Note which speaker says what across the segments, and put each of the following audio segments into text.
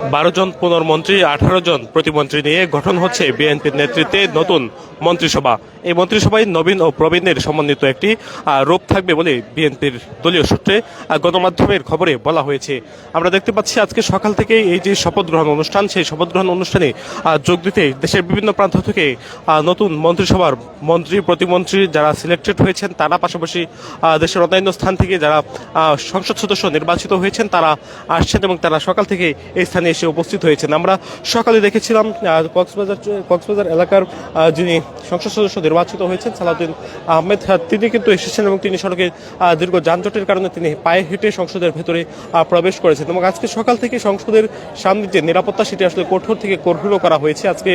Speaker 1: 12 জন পুনর্মন্ত্রী 18 জন প্রতিমন্ত্রী নিয়ে গঠন হচ্ছে বিএনপির নেতৃত্বে নতুন মন্ত্রিসভা। এই মন্ত্রিসভায় নবীন ও প্রবীণের সমন্বিত একটি রূপ থাকবে বলে বিএনপির দলীয় সূত্রে গণমাধ্যমের খবরে বলা হয়েছে। আমরা দেখতে পাচ্ছি আজকে সকাল থেকে এই যে শপথ গ্রহণ অনুষ্ঠান, সেই শপথ গ্রহণ অনুষ্ঠানে যোগ দিতে দেশের বিভিন্ন প্রান্ত থেকে নতুন মন্ত্রিসভার মন্ত্রী প্রতিমন্ত্রী যারা সিলেক্টেড হয়েছেন তারা, পাশাপাশি দেশের অন্যান্য স্থান থেকে যারা সংসদ সদস্য নির্বাচিত হয়েছেন তারা আসছেন এবং তারা সকাল থেকে এই স্থানে এসে উপস্থিত হয়েছেন। আমরা সকালে দেখেছিলাম কক্সবাজার এলাকার যিনি সংসদ সদস্য নির্বাচিত হয়েছেন সালাউদ্দিন আহমেদ, তিনি কিন্তু এসেছেন এবং তিনি সড়কে দীর্ঘ যানজটের কারণে তিনি পায়ে হেঁটে সংসদের ভেতরে প্রবেশ করেছেন। এবং আজকে সকাল থেকে সংসদের সামনে যে নিরাপত্তা সেটি আসলে কঠোর থেকে কঠোরও করা হয়েছে। আজকে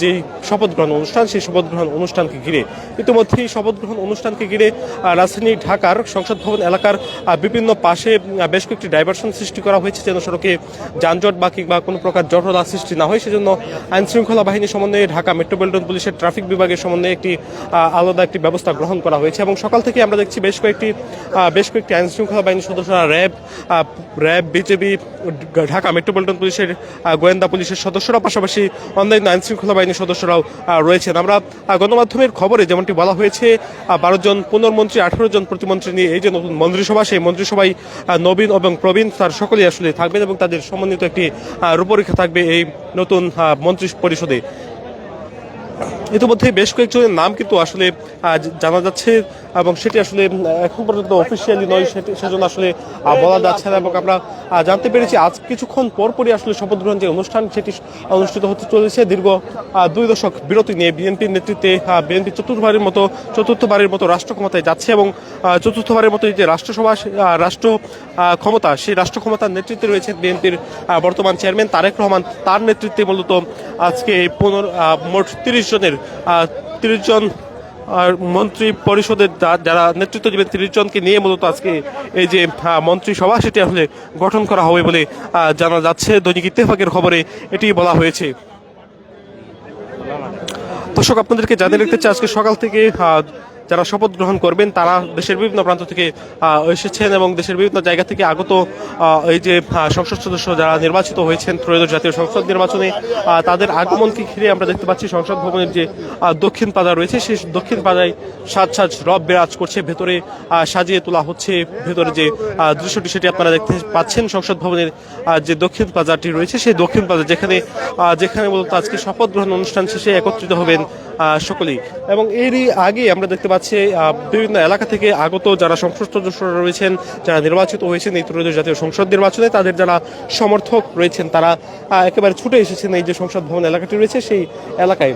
Speaker 1: যে শপথ গ্রহণ অনুষ্ঠান, সেই শপথ গ্রহণ অনুষ্ঠানকে ঘিরে ইতিমধ্যেই শপথ গ্রহণ অনুষ্ঠানকে ঘিরে রাজধানী ঢাকার সংসদ ভবন এলাকার বিভিন্ন পাশে বেশ কয়েকটি ডাইভারশন সৃষ্টি করা হয়েছে যেন সড়কে যানজট বা কিংবা কোনো প্রকার জটলা সৃষ্টি না হয়। সেজন্য আইন শৃঙ্খলা বাহিনীর সমন্বয়ে ঢাকা মেট্রোপলিটন পুলিশের ট্রাফিক বিভাগের সমন্বয়ে একটি আলাদা একটি ব্যবস্থা গ্রহণ করা হয়েছে। এবং সকাল থেকে আমরা দেখছি বেশ কয়েকটি আইন শৃঙ্খলা বাহিনীর সদস্যরা, র্যাব, বিজেপি, ঢাকা মেট্রোপলিটন পুলিশের গোয়েন্দা পুলিশের সদস্যরা, পাশাপাশি অন্যান্য আইন শৃঙ্খলা বাহিনীর সদস্যরাও রয়েছেন। আমরা গণমাধ্যমের খবরে যেমনটি বলা হয়েছে 12 জন পুনর্মন্ত্রী 18 জন প্রতিমন্ত্রী নিয়ে এই যে নতুন মন্ত্রিসভা, সেই মন্ত্রিসভায় নবীন এবং প্রবীণ তার সকলেই আসলে থাকবেন এবং তাদের সমন্বিত একটি রূপরেখা থাকবে এই নতুন মন্ত্রী পরিষদে। ইতিমধ্যে বেশ কয়েকজনের নাম কিন্তু আসলে জানা যাচ্ছে এবং সেটি আসলে এখন পর্যন্ত অফিসিয়ালি নয়, সেজন্য আসলে বলা যাচ্ছে না। এবং আমরা জানতে পেরেছি আজ কিছুক্ষণ পরপরই আসলে শপথ গ্রহণ যে অনুষ্ঠান সেটি অনুষ্ঠিত হতে চলেছে। দীর্ঘ 2 দশক বিরতি নিয়ে বিএনপির নেতৃত্বে বিএনপি চতুর্থবারের মতো রাষ্ট্র ক্ষমতায় যাচ্ছে এবং চতুর্থবারের মতো যে রাষ্ট্র ক্ষমতা, সেই রাষ্ট্র ক্ষমতার নেতৃত্বে রয়েছে বিএনপির বর্তমান চেয়ারম্যান তারেক রহমান। তার নেতৃত্বে মূলত আজকে মোট 30 জন মন্ত্রী পরিষদের যারা নেতৃত্ব দেবেন 30 জনকে নিয়ে মূলত আজকে এই যে মন্ত্রিসভা সেটি আসলে গঠন করা হবে বলে জানা যাচ্ছে। দৈনিক ইত্তেফাকের খবরে এটি বলা হয়েছে। দর্শক, আপনাদেরকে জানিয়ে রাখতে চাই আজকে সকাল থেকে যারা শপথ গ্রহণ করবেন তারা দেশের বিভিন্ন প্রান্ত থেকে এসেছেন এবং দেশের বিভিন্ন জায়গা থেকে আগত এই যে সংসদ সদস্য যারা নির্বাচিত হয়েছেন ত্রয়োদশ জাতীয় সংসদ নির্বাচনে, তাদের আগমনকে ঘিরে আমরা দেখতে পাচ্ছি সংসদ ভবনের যে দক্ষিণ পাজা রয়েছে সেই দক্ষিণ পাজায় সাজ রব বিরাজ করছে। ভেতরে সাজিয়ে তোলা হচ্ছে। ভেতরে যে দৃশ্যটি সেটি আপনারা দেখতে পাচ্ছেন। সংসদ ভবনের যে দক্ষিণ পাজাটি রয়েছে সেই দক্ষিণ পাজা যেখানে মূলত আজকে শপথ গ্রহণ অনুষ্ঠান শেষে একত্রিত হবেন সকলেই। এবং এরই আগে আমরা দেখতে পাচ্ছি বিভিন্ন এলাকা থেকে আগত যারা সংসদ সদস্যরা রয়েছেন, যারা নির্বাচিত হয়েছেন এই ত্রয়োদশ জাতীয় সংসদ নির্বাচনে, তাদের যারা সমর্থক রয়েছেন তারা একেবারে ছুটে এসেছেন এই যে সংসদ ভবন এলাকাটি রয়েছে সেই এলাকায়।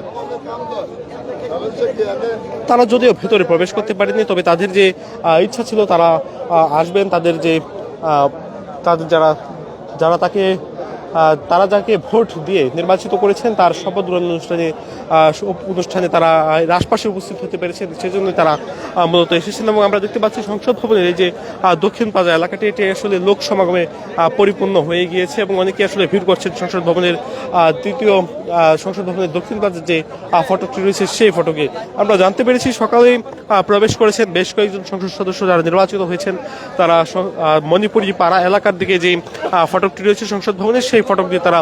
Speaker 1: তারা যদিও ভেতরে প্রবেশ করতে পারেনি, তবে তাদের যে ইচ্ছা ছিল তারা আসবেন। তাদের তারা যাকে ভোট দিয়ে নির্বাচিত করেছেন তার শপথ গ্রহণ অনুষ্ঠানে তারা রাজপাশে উপস্থিত হতে পেরেছেন, সেজন্য তারা মূলত এসেছেন। এবং আমরা দেখতে পাচ্ছি সংসদ ভবনের এই যে দক্ষিণ পাজা এলাকাটি এটি আসলে লোক সমাগমে পরিপূর্ণ হয়ে গিয়েছে এবং অনেকে আসলে ভিড় করছেন সংসদ ভবনের দক্ষিণ পাজার যে ফটকটি রয়েছে সেই ফটকে। আমরা জানতে পেরেছি সকালে প্রবেশ করেছেন বেশ কয়েকজন সংসদ সদস্য যারা নির্বাচিত হয়েছেন। তারা মণিপুরি পাড়া এলাকার দিকে যে ফটকটি রয়েছে সংসদ ভবনের সেই ফটক দিয়ে তারা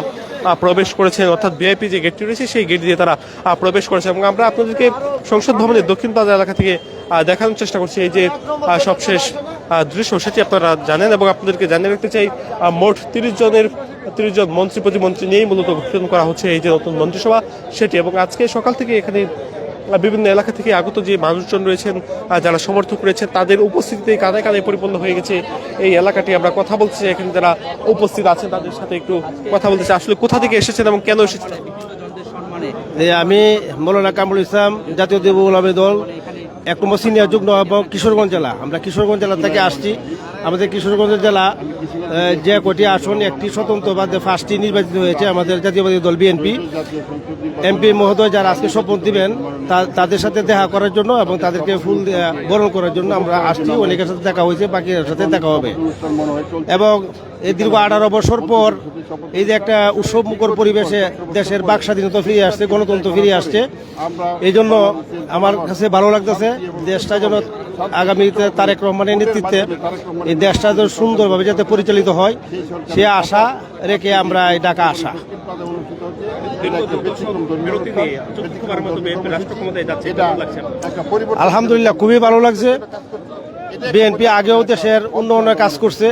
Speaker 1: প্রবেশ করেছেন, অর্থাৎ ভিআইপি যে গেটটি রয়েছে সেই গেট দিয়ে তারা প্রবেশ করেছে। এবং আমরা আপনাদেরকে সংসদ ভবনের দক্ষিণ পাজা এলাকা থেকে দেখানোর চেষ্টা করছি এই যে সবশেষ দৃশ্য সেটি আপনারা জানেন। এবং আপনাদেরকে জানিয়ে রাখতে চাই মোট 30 জন মন্ত্রী প্রতিমন্ত্রী নিয়েই মূলত গঠন করা হচ্ছে এই যে নতুন মন্ত্রিসভা সেটি। এবং আজকে সকাল থেকে এখানে বিভিন্ন এলাকা থেকে আগত যে মানুষজন রয়েছেন, যারা সমর্থক রয়েছেন, তাদের উপস্থিতিতে কাদায় কাদায় পরিপূর্ণ হয়ে গেছে এই এলাকাটি। আমরা কথা বলছি এখানে যারা উপস্থিত আছেন তাদের সাথে একটু কথা বলতেছি। আসলে কোথা থেকে এসেছেন এবং কেন এসেছেন?
Speaker 2: আমি মৌলানা কামরুল ইসলাম, জাতীয় যুবলীগ দল 1 নম্বর সিনিয়র যুগ্ম আহ্বায়ক, কিশোরগঞ্জ জেলা। আমরা কিশোরগঞ্জ জেলা থেকে আসছি। আমাদের কিশোরগঞ্জ জেলা যে কটি আসন একটি স্বতন্ত্রভাবে 5টি নির্বাচিত হয়েছে আমাদের জাতীয়বাদী দল বিএনপি। এমপি মহোদয় যারা আজকে শপথ দিবেন তাদের সাথে দেখা করার জন্য এবং তাদেরকে ফুল বরণ করার জন্য আমরা আসছি। অনেকের সাথে দেখা হয়েছে, বাকির সাথে দেখা হবে। এবং এই দীর্ঘ 18 বছর পর এই যে একটা উৎসবমুখর পরিবেশে দেশের বাক স্বাধীনতা ফিরে আসছে, গণতন্ত্র ফিরে আসছে, এই জন্য আমার কাছে ভালো লাগতেছে। দেশটা যেন আগামীতে তারেক রহমানের নেতৃত্বে এই দেশটা যেন সুন্দরভাবে যাতে পরিচালিত হয় সে আশা রেখে আমরা এই ঢাকা আসা। আলহামদুলিল্লাহ খুবই ভালো লাগছে। বিএনপি আগেও দেশের উন্নয়নের কাজ করছে,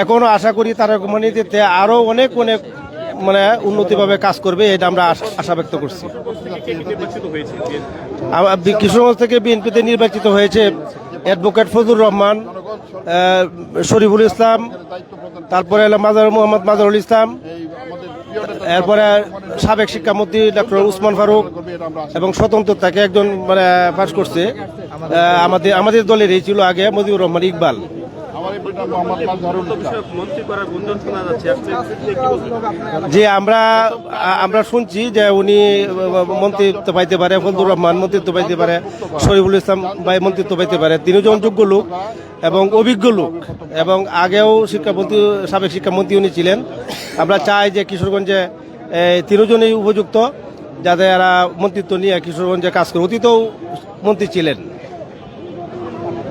Speaker 2: এখনো আশা করি তারেক রহমানের নেতৃত্বে আরো অনেক অনেক মানে উন্নতিভাবে কাজ করবে, এটা আমরা আশা ব্যক্ত করছি। কিশোরগঞ্জ থেকে বিএনপিতে নির্বাচিত হয়েছে অ্যাডভোকেট ফজলুর রহমান, শরীফুল ইসলাম, তারপরে মোহাম্মদ মাজারুল ইসলাম, এরপরে সাবেক শিক্ষামন্ত্রী ডক্টর উসমান ফারুক এবং স্বতন্ত্র তাকে একজন মানে পাশ করছে আমাদের দলেরই ছিল আগে মজিবুর রহমান ইকবাল। যে আমরা শুনছি যে উনি মন্ত্রিত্ব পাইতে পারে, ফজলুর রহমান মন্ত্রিত্ব পাইতে পারে, শরীফুল ইসলাম ভাই মন্ত্রিত্ব পাইতে পারে। তিনজন যোগ্য লোক এবং অভিজ্ঞ লোক এবং আগেও শিক্ষামন্ত্রী সাবেক শিক্ষামন্ত্রী উনি ছিলেন। আমরা চাই যে কিশোরগঞ্জে তিনজনই উপযুক্ত, যাতে এরা মন্ত্রিত্ব নিয়ে কিশোরগঞ্জে কাজ করে। অতীতেও মন্ত্রী ছিলেন।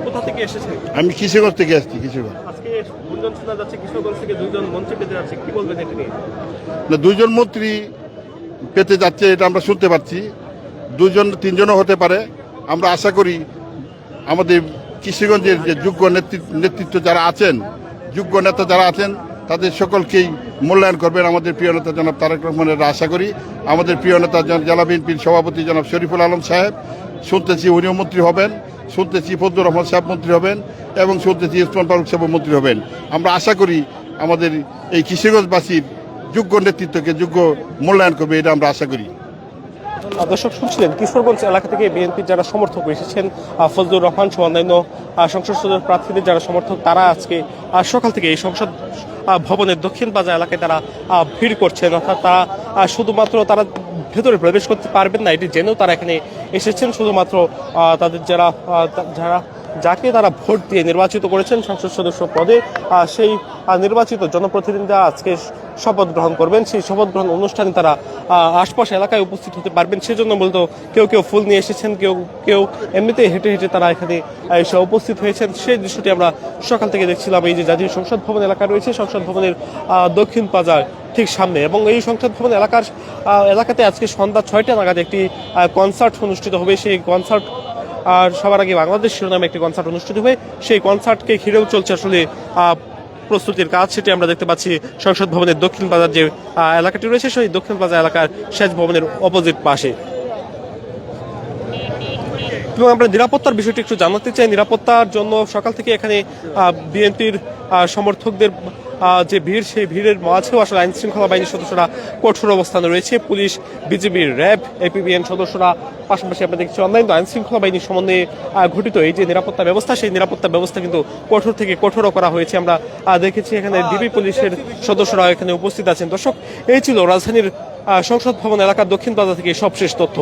Speaker 1: কোথা থেকে এসেছেন?
Speaker 3: আমি কিশোরগঞ্জ থেকে আসছি। কিশোরগঞ্জ
Speaker 1: আজকে গুঞ্জন শোনা যাচ্ছে কিশোরগঞ্জ থেকে দুইজন মন্ত্রী পেতে যাচ্ছে, কি বলবেন এটা নিয়ে?
Speaker 3: না, দুইজন মন্ত্রী পেতে যাচ্ছে এটা আমরা শুনতে পাচ্ছি। দুজন তিনজনও হতে পারে। আমরা আশা করি আমাদের কিশোরগঞ্জের যে যোগ্য নেতৃত্ব যারা আছেন, যোগ্য নেতা যারা আছেন, তাদের সকলকেই মূল্যায়ন করবেন আমাদের প্রিয় নেতা জনাব তারেক রহমানের। আশা করি আমাদের প্রিয় নেতা জেলা বিএনপির সভাপতি জনাব শরীফুল আলম সাহেব, শুনতেছি উনিও মন্ত্রী হবেন, শুনতেছি ফজলুর রহমান সাহেব মন্ত্রী হবেন এবং শুনতেছি উসমান ফারুক সাহেব মন্ত্রী হবেন। আমরা আশা করি আমাদের এই কিশোরগঞ্জবাসীর যোগ্য নেতৃত্বকে যোগ্য মূল্যায়ন করবে, এটা আমরা আশা করি।
Speaker 1: দর্শক শুনছিলেন কিশোরগঞ্জ এলাকা থেকে বিএনপির যারা সমর্থক এসেছেন, ফজলুর রহমান সহ অন্যান্য সংসদ সদস্য প্রার্থীদের যারা সমর্থক, তারা আজকে সকাল থেকে এই সংসদ ভবনের দক্ষিণ প্লাজা এলাকায় তারা ভিড় করছেন। অর্থাৎ তারা শুধুমাত্র তারা ভেতরে প্রবেশ করতে পারবেন না এটি জেনেও তারা এখানে এসেছেন। শুধুমাত্র তাদের যাকে তারা ভোট দিয়ে নির্বাচিত করেছেন সংসদ সদস্য পদে, সেই নির্বাচিত জনপ্রতিনিধিরা আজকে শপথ গ্রহণ করবেন। সেই শপথ গ্রহণ অনুষ্ঠানে তারা আশপাশ এলাকায় উপস্থিত হতে পারবেন। সেজন্য বলতো কেউ ফুল নিয়ে এসেছেন, কেউ এমনিতে হেঁটে হেঁটে তারা এখানে এসে উপস্থিত হয়েছেন। সেই দৃশ্যটি আমরা সকাল থেকে দেখছিলাম। এই যে জাতীয় সংসদ ভবন এলাকা রয়েছে, সংসদ ভবনের দক্ষিণ প্লাজার ঠিক সামনে, এবং এই সংসদ ভবন এলাকাতে আজকে সন্ধ্যা 6টা নাগাদ একটি কনসার্ট অনুষ্ঠিত হবে। সেই কনসার্ট আর সবার আগে বাংলাদেশ শিরোনামে একটি কনসার্ট অনুষ্ঠিত হবে। সেই কনসার্টকে ঘিরেও চলছে আসলে প্রস্তুতির কাজ। সেটি আমরা দেখতে পাচ্ছি সংসদ ভবনের দক্ষিণ প্লাজার যে এলাকাটি রয়েছে, সেই দক্ষিণ প্লাজা এলাকার সেচ ভবনের অপোজিট পাশে। এবং আমরা নিরাপত্তার বিষয়টি একটু জানাতে চাই। নিরাপত্তার জন্য সকাল থেকে এখানে বিএনপির সমর্থকদের যে ভিড়, সেই ভিড়ের মাঝেও আসলে আইন শৃঙ্খলা বাহিনীর সদস্যরা কঠোর অবস্থানে রয়েছে। পুলিশ, বিজিবি, র্যাব, এপিবিএন সদস্যরা, পাশাপাশি আমরা দেখছি অন্যান্য আইন শৃঙ্খলা বাহিনীর সমন্বয়ে ঘটিত এই যে নিরাপত্তা ব্যবস্থা, সেই নিরাপত্তা ব্যবস্থা কিন্তু কঠোর থেকে কঠোরও করা হয়েছে। আমরা দেখেছি এখানে ডিবি পুলিশের সদস্যরা এখানে উপস্থিত আছেন। দর্শক, এই ছিল রাজধানীর সংসদ ভবন এলাকার দক্ষিণ প্লাজা থেকে সবশেষ তথ্য।